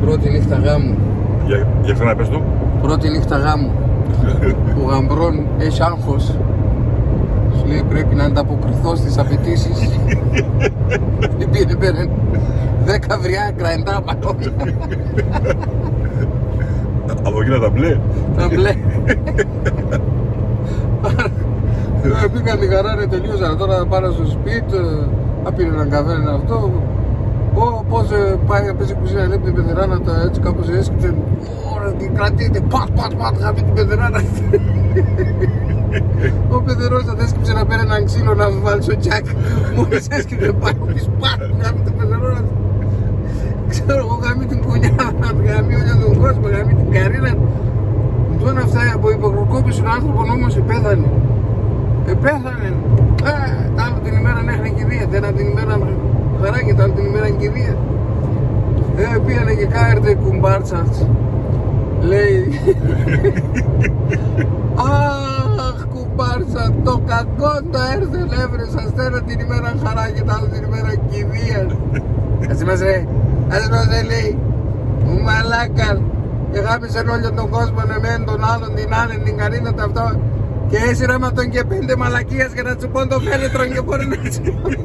Πρώτη νύχτα γάμου. Για ξανά πες το. Πρώτη νύχτα γάμου. Ο γαμπρόν έχει άγχος. Σου λέει πρέπει να ανταποκριθώ στις απαιτήσεις. Πήρε 10 βριάκρα εντά μπαλόνια. Από εκείνα τα μπλε. Τα μπλε. Πήγαν τη χαρά, τελείωσαν. Τώρα πάνε στο σπίτι, θα πήρε έναν καφέ αυτό. Πώς πάει να παίζει κουζίνα, λέει την πεθεράνα, έτσι κάπως έσκυψε. Ωραία, την κρατείτε, πατ, γάμει την πεθεράνα. Ο πεθερός θα έσκυψε να παίρνει έναν ξύλο να βάλει στο τσάκ. Μόλις έσκυψε πάει ο πεις πατ, γάμει την πεθεράνα. Ξέρω εγώ, γάμει την κουνιάδα, γάμει όλο τον κόσμο, γάμει την καρίνα. Τώρα αυτά από υποκροκόπηση ο άνθρωπος όμως επέθανε. Επέθανε. Τα άλλο την ημέρα έχνε κηδεία, την άλλη την ημέρα χαράκι, τα άλλη την ημέρα κηδεία. Πήγανε και κάρτε κουμπάρτσας. Λέει αχ κουμπάρτσα, το κακό το έρθε λεύρες, σας θέλω την ημέρα χαράκι, τα άλλη την ημέρα κηδεία. Ας μας ρε, λέει μου μαλάκαν. Και γάμισαν όλο τον κόσμο εμένα, τον άλλον, την άλλη, την καρίνα, τα αυτό. Και εσύ ρε με τον και 5 μαλακίες για να τσουπώνει το φέλετρο και μπορεί να τσουπώνει.